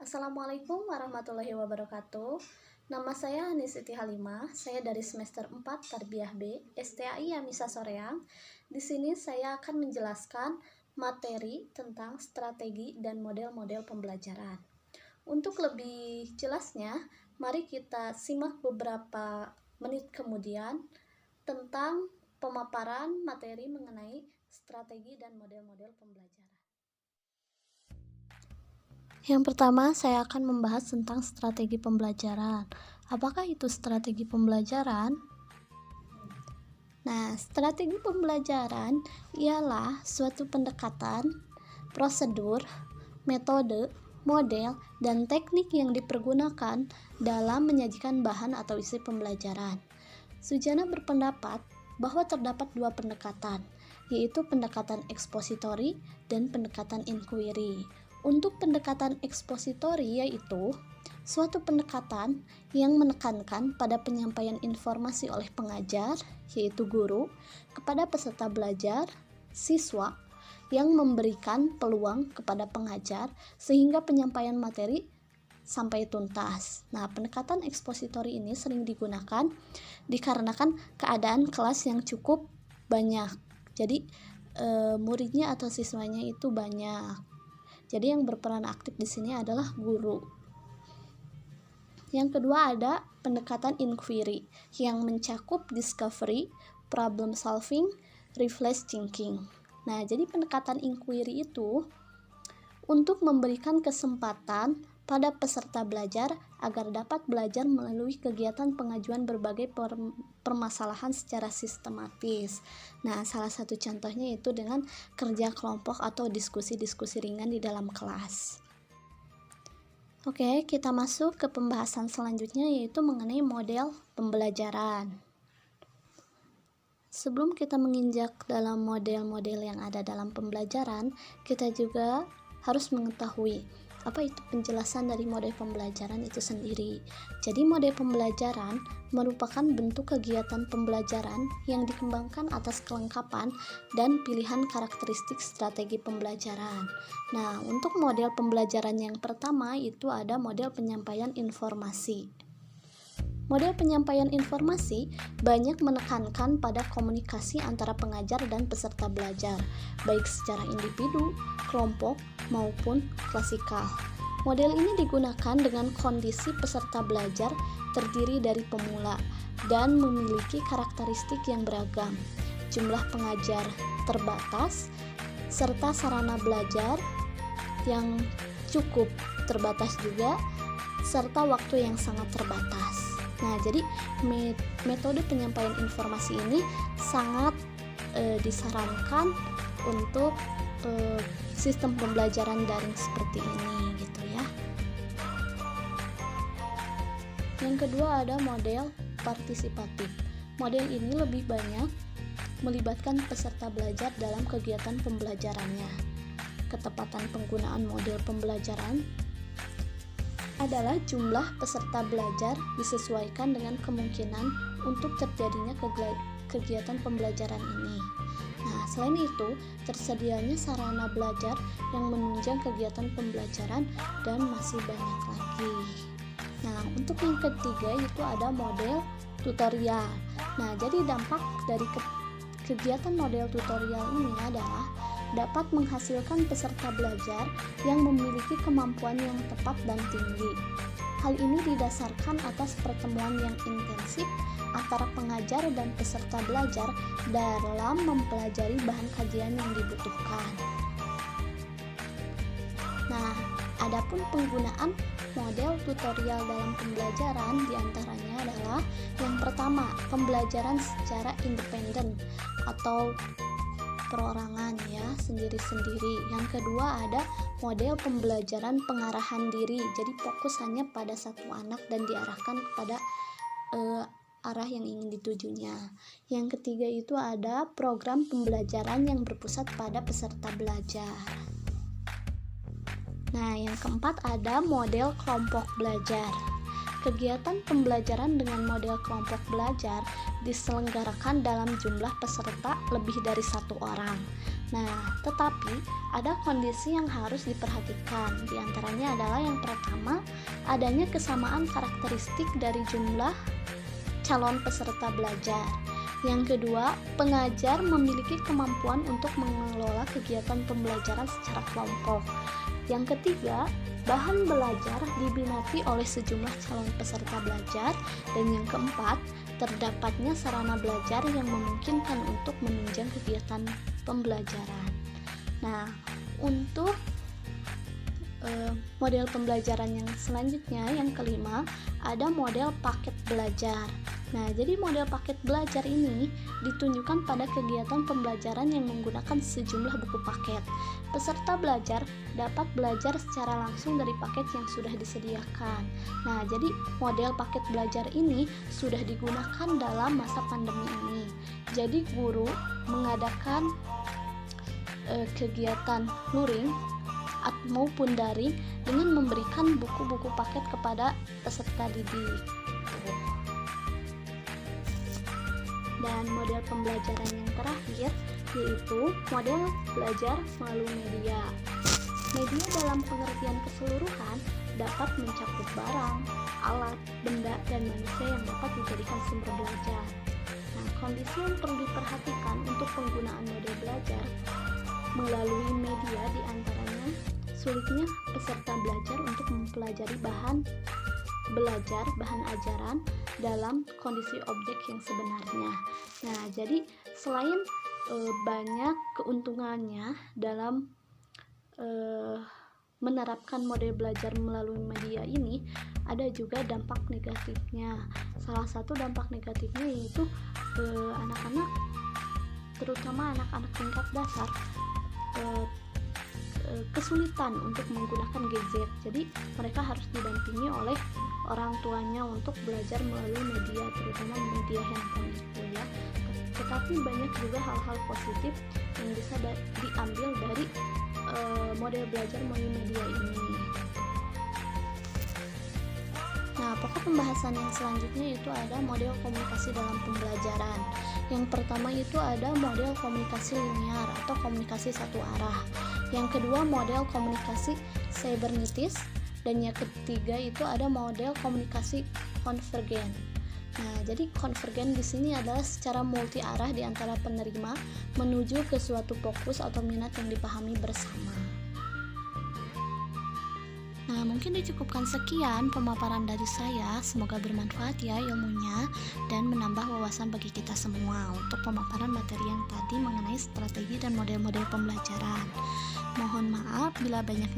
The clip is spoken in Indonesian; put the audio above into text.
Assalamualaikum warahmatullahi wabarakatuh. Nama saya Hanisiti Halimah. Saya dari semester 4 Tarbiyah B, STAI Yamisa Soreang. Di sini saya akan menjelaskan materi tentang strategi dan model-model pembelajaran. Untuk lebih jelasnya, mari kita simak beberapa menit kemudian tentang pemaparan materi mengenai strategi dan model-model pembelajaran. Yang pertama, saya akan membahas tentang strategi pembelajaran. Apakah itu strategi pembelajaran? Nah, strategi pembelajaran ialah suatu pendekatan, prosedur, metode, model, dan teknik yang dipergunakan dalam menyajikan bahan atau isi pembelajaran. Sujana berpendapat bahwa terdapat dua pendekatan, yaitu pendekatan ekspositori dan pendekatan inquiry. Untuk pendekatan ekspositori yaitu suatu pendekatan yang menekankan pada penyampaian informasi oleh pengajar, yaitu guru, kepada peserta belajar, siswa, yang memberikan peluang kepada pengajar sehingga penyampaian materi sampai tuntas. Nah, pendekatan ekspositori ini sering digunakan dikarenakan keadaan kelas yang cukup banyak. Jadi, muridnya atau siswanya itu banyak. Jadi yang berperan aktif di sini adalah guru. Yang kedua ada pendekatan inquiry yang mencakup discovery, problem solving, reflex thinking. Nah, jadi pendekatan inquiry itu untuk memberikan kesempatan pada peserta belajar agar dapat belajar melalui kegiatan pengajuan berbagai permasalahan secara sistematis. Nah, salah satu contohnya itu dengan kerja kelompok atau diskusi-diskusi ringan di dalam kelas. Oke, kita masuk ke pembahasan selanjutnya, yaitu mengenai model pembelajaran. Sebelum kita menginjak dalam model-model yang ada dalam pembelajaran, kita juga harus mengetahui apa itu penjelasan dari model pembelajaran itu sendiri. Jadi model pembelajaran merupakan bentuk kegiatan pembelajaran yang dikembangkan atas kelengkapan dan pilihan karakteristik strategi pembelajaran. Nah, untuk model pembelajaran yang pertama itu ada model penyampaian informasi. Model penyampaian informasi banyak menekankan pada komunikasi antara pengajar dan peserta belajar, baik secara individu, kelompok, maupun klasikal. Model ini digunakan dengan kondisi peserta belajar terdiri dari pemula dan memiliki karakteristik yang beragam, jumlah pengajar terbatas, serta sarana belajar yang cukup terbatas juga, serta waktu yang sangat terbatas. Nah, jadi metode penyampaian informasi ini sangat disarankan untuk sistem pembelajaran daring seperti ini gitu ya. Yang kedua ada model partisipatif. Model ini lebih banyak melibatkan peserta belajar dalam kegiatan pembelajarannya. Ketepatan penggunaan model pembelajaran adalah jumlah peserta belajar disesuaikan dengan kemungkinan untuk terjadinya kegiatan pembelajaran ini. Nah, selain itu, tersedianya sarana belajar yang menunjang kegiatan pembelajaran dan masih banyak lagi. Nah, untuk yang ketiga itu ada model tutorial. Nah, jadi dampak dari kegiatan model tutorial ini adalah dapat menghasilkan peserta belajar yang memiliki kemampuan yang tepat dan tinggi. Hal ini didasarkan atas pertemuan yang intensif antara pengajar dan peserta belajar dalam mempelajari bahan kajian yang dibutuhkan. Nah, adapun penggunaan model tutorial dalam pembelajaran diantaranya adalah yang pertama, pembelajaran secara independen atau perorangan ya, sendiri-sendiri. Yang kedua ada model pembelajaran pengarahan diri, jadi fokus hanya pada satu anak dan diarahkan kepada arah yang ingin ditujunya. Yang ketiga itu ada program pembelajaran yang berpusat pada peserta belajar. Nah, yang keempat ada model kelompok belajar. Kegiatan pembelajaran dengan model kelompok belajar diselenggarakan dalam jumlah peserta lebih dari satu orang. Nah, tetapi ada kondisi yang harus diperhatikan. Di antaranya adalah yang pertama, adanya kesamaan karakteristik dari jumlah calon peserta belajar. Yang kedua, pengajar memiliki kemampuan untuk mengelola kegiatan pembelajaran secara kelompok. Yang ketiga, bahan belajar diminati oleh sejumlah calon peserta belajar. Dan yang keempat, terdapatnya sarana belajar yang memungkinkan untuk menunjang kegiatan pembelajaran. Nah, untuk model pembelajaran yang selanjutnya, yang kelima, ada model paket belajar. Nah, jadi model paket belajar ini ditunjukkan pada kegiatan pembelajaran yang menggunakan sejumlah buku paket. Peserta belajar dapat belajar secara langsung dari paket yang sudah disediakan. Nah, jadi model paket belajar ini sudah digunakan dalam masa pandemi ini. Jadi guru mengadakan kegiatan luring maupun daring dengan memberikan buku-buku paket kepada peserta didik. Dan model pembelajaran yang terakhir yaitu model belajar melalui media. Media dalam pengertian keseluruhan dapat mencakup barang, alat, benda, dan manusia yang dapat dijadikan sumber belajar. Nah, kondisi yang perlu diperhatikan untuk penggunaan model belajar melalui media diantaranya sulitnya peserta belajar untuk mempelajari bahan ajaran dalam kondisi objek yang sebenarnya. Nah, jadi selain banyak keuntungannya dalam menerapkan model belajar melalui media ini, ada juga dampak negatifnya. Salah satu dampak negatifnya yaitu anak-anak, terutama anak-anak tingkat dasar, kesulitan untuk menggunakan gadget. Jadi mereka harus didampingi oleh orang tuanya untuk belajar melalui media, terutama media handphone itu ya. Tetapi banyak juga hal-hal positif yang bisa diambil dari model belajar melalui media ini. Nah, pokok pembahasan yang selanjutnya itu ada model komunikasi dalam pembelajaran. Yang pertama itu ada model komunikasi linear atau komunikasi satu arah. Yang kedua model komunikasi cybernetis, dan yang ketiga itu ada model komunikasi konvergen. Nah, jadi konvergen di sini adalah secara multi arah di antara penerima menuju ke suatu fokus atau minat yang dipahami bersama. Nah, mungkin dicukupkan sekian pemaparan dari saya. Semoga bermanfaat ya ilmunya dan menambah wawasan bagi kita semua untuk pemaparan materi yang tadi mengenai strategi dan model-model pembelajaran. Mohon maaf bila banyaknya